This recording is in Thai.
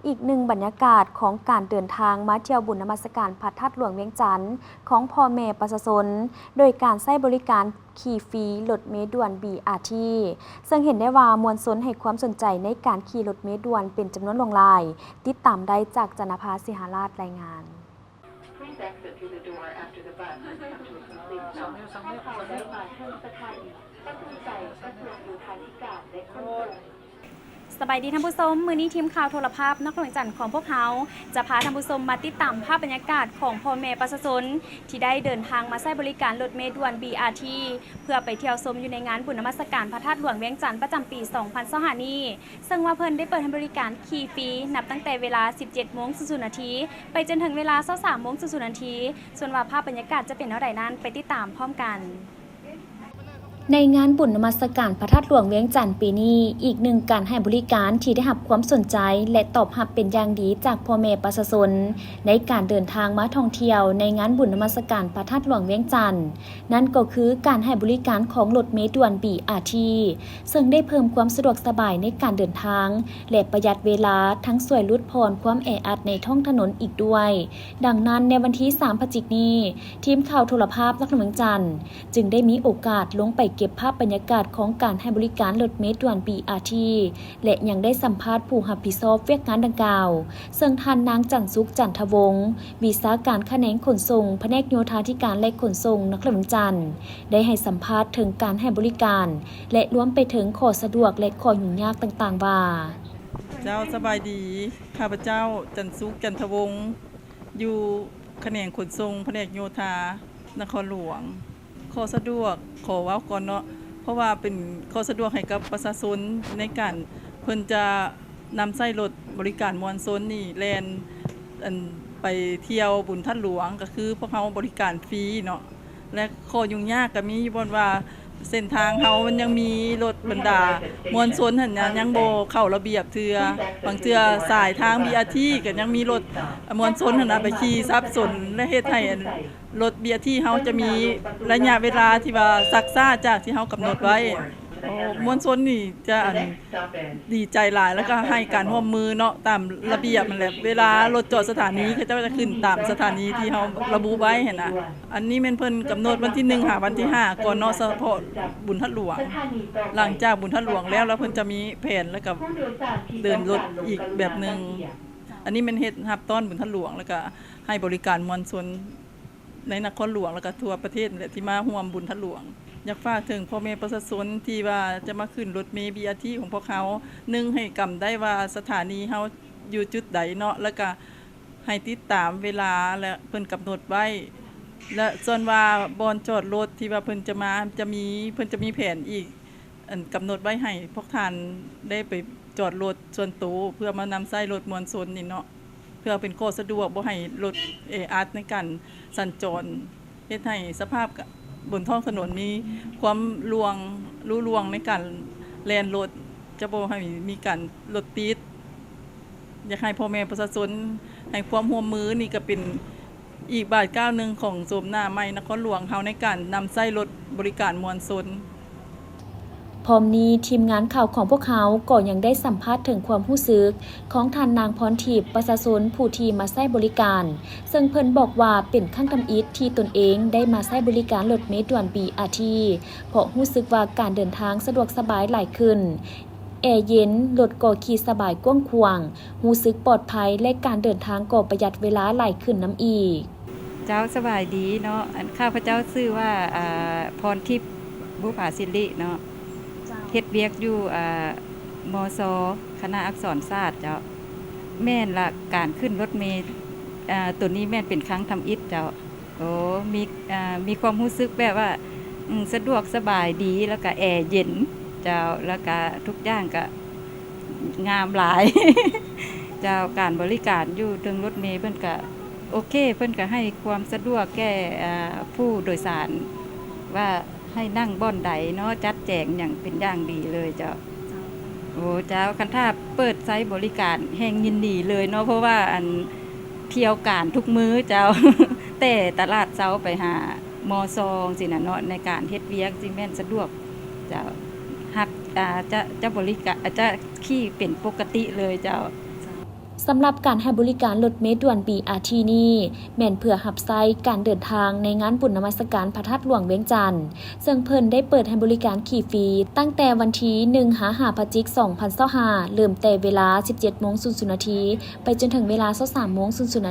อีกหนึ่งบรรยากาศของการเดินทางมาเที่ยวบุญนมัสการพระธาตุหลวงเวียงจันทร์ของพ่อแม่ประชาชนโดยการใช้บริการขี่ฟรีรถเมล์ด่วน BRT ซึ่งเห็นได้ว่ามวลชนให้ความสนใจในการขี่รถเมล์ด่วนเป็นจำนวนหลงหลายติดตามได้จากจนภาสิหราชรายงานสบายดีท่านผู้ชมมื้อนี้ทีมข่าวโทรภาพนครหลวงจันทร์ของพวกเขาจะพาท่านผู้ชมมาติดตามภาพบรรยากาศของพ่อแม่ประชาชนที่ได้เดินทางมาใช้บริการรถเมล์ด่วน BRT เพื่อไปเที่ยวชมอยู่ในงานบุญนมัสการพระธาตุหลวงเวียงจันทร์ประจำปี 2025 นี้ซึ่งว่าเพิ่นได้เปิดให้บริการขี่ฟรีนับตั้งแต่เวลา 17:00 น. ไปจนถึงเวลา 23:00 น. ส่วนว่าภาพบรรยากาศจะเป็นเท่าใดนั้นไปติดตามพร้อมกันในงานบุญนมัสการพระธาตุหลวงเวียงจันทร์ปีนี้อีกหนึ่งการให้บริการที่ได้รับความสนใจและตอบรับเป็นอย่างดีจากพ่อแม่ประชาชนในการเดินทางมาท่องเที่ยวในงานบุญนมัสการพระธาตุหลวงเวียงจันทร์นั่นก็คือการให้บริการของรถเมล์ด่วน BRT ซึ่งได้เพิ่มความสะดวกสบายในการเดินทางและประหยัดเวลาทั้งช่วยลดผ่อนความแออัดในท้องถนนอีกด้วยดังนั้นในวันที่ 3 พฤศจิกายนนี้ทีมข่าวโทรภาพนครหลวงเวียงจันทร์จึงได้มีโอกาสลงไปเก็บภาพบรรยากาศของการให้บริการรถเมล์ด่วน BRT และยังได้สัมภาษณ์ผู้รับผิดชอบเวียกงานดังกล่าวซึ่งท่านนางจันสุขจันทวงศ์วิชาการแขนงขนส่งแผนกโยธาธิการและขนส่งนครหลวงจันทร์ได้ให้สัมภาษณ์ถึงการให้บริการและรวมไปถึงข้อสะดวกและข้อยุ่งยากต่างๆว่าเจ้าสบายดีข้าพเจ้าจันสุขจันทวงศ์อยู่แขนงขนส่งแผนกโยธานครหลวงข้อสะดวกขอว่าก่อนเนาะเพราะว่าเป็นข้อสะดวกให้กับประชาชนในการเพิ่นจะนำใช้รถบริการมวลชนนี่แล่นไปเที่ยวบุญท่านหลวงก็คือพวกเขาบริการฟรีเนาะและข้อยุ่งยากก็มีอยู่บนว่าเส้นทางเขามันยังมีรถบรรดามวลชนหั่นน่ะยังบ่เข้าระเบียบเทื่อบางเทื่อสายทาง BRT ก็ยังมีรถมวลชนหั่นน่ะไปขี่สับสนและเฮ็ดให้รถ BRT เฮาจะมีระยะเวลาที่ว่าซักซ่าจากที่เฮากำหนดไว้มวลชนนี่จะดีใจหลายแล้วก็ให้การร่วมมือเนาะตามระเบียบมันแหละเวลารถจอดสถานีเขาจะขึ้นตามสถานีที่เฮาระบุไว้เห็นน่ะอันนี้แม่นเพิ่นกำหนดวันที่1หาวันที่5ก่อนเนาะเฉพาะบุญทัดหลวงหลังจากบุญทัดหลวงแล้วเพิ่นจะมีแผนแล้วก็เดินรถอีกแบบนึงอันนี้มันเฮ็ดรับต้อนบุญทัดหลวงแล้วก็ให้บริการมวลชนในนครหลวงแล้วก็ทั่วประเทศแหละที่มาร่วมบุญทัดหลวงอยากฝากถึงพ่อแม่ประชาชนที่ว่าจะมาขึ้นรถเมล์ BRT ของพวกเขา1ให้กำได้ว่าสถานีเฮาอยู่จุดใดเนาะแล้วก็ให้ติดตามเวลาและเพิ่นกำหนดไว้และส่วนว่าบอนจอดรถที่ว่าเพิ่นจะมาเพิ่นจะมีแผนอีกกำหนดไว้ให้พวกท่านได้ไปจอดรถส่วนตัวเพื่อมานำใช้รถมวลชนนี่เนาะเพื่อเป็นข้อสะดวกบ่ให้รถอัดในการสัญจรเฮ็ดให้สภาพบนท้องถนนมีความรู้ลวงในการแล่นรถจะบ่ให้มีการรถติดอยากให้พ่อแม่ประชาชนให้ความร่วมมือนี่ก็เป็นอีกบาทก้าวนึงของโสมหน้าใหม่นครหลวงเฮาในการนำใช้รถบริการมวลชนพร้อมนี้ทีมงานข่าวของพวกเขาก็ยังได้สัมภาษณ์ถึงความรู้สึกของท่านนางพรทิพย์ประชาชนผู้ที่มาใช้บริการซึ่งเพิ่นบอกว่าเป็นครั้งทำอิฐที่ตนเองได้มาใช้บริการรถเมล์ด่วน BRT เพราะรู้สึกว่าการเดินทางสะดวกสบายหลายขึ้นแอร์เย็นรถก็ขี่สบายกว้างขวางรู้สึกปลอดภัยและการเดินทางก็ประหยัดเวลาหลายขึ้นน้ำอีกเจ้าสบายดีเนาะข้าพเจ้าชื่อว่าพรทิพย์บุภาศิริเนาะเฮ็ดเวียกอยู่มศคณะอักษรศาสตร์เจ้าแม่นละการขึ้นรถเมล์ตัวนี้แม่นเป็นครั้งทำอิฐเจ้าโอ้มีความรู้สึกแบบว่าสะดวกสบายดีแล้วก็แอร์เย็นเจ้าแล้วก็ทุกอย่างก็งามหลาย เจ้าการบริการอยู่ถึงรถเมล์เพิ่นก็โอเคเพิ่นก็ให้ความสะดวกแก่ผู้โดยสารว่าให้นั่งบ่อนใดเนาะจัดแจงอย่างเป็นอย่างดีเลยเจ้าโอ้เจ้าคันถ้าเปิดไซต์บริการแห่งยินดีเลยเนาะเพราะว่าเที่ยวการทุกมื้อเจ้า แต่ตลาดเช้าไปหามอซองสินะเนาะในการเฮ็ดเวียกสิแม่นสะดวกเจ้าฮักจะบริการจะขี่เป็นปกติเลยเจ้า สำหรับการให้บริการรถเมล์ด่วน BRT นี้แม่นเพื่อรับใช้การเดินทางในงานบุญนมัสการพระธาตุหลวงเวียงจันทน์ซึ่งเพิ่นได้เปิดให้บริการขี่ฟรีตั้งแต่วันที่1 พฤศจิกายน 2025เริ่มแต่เวลา 17:00 น. ไปจนถึงเวลา 23:00 น.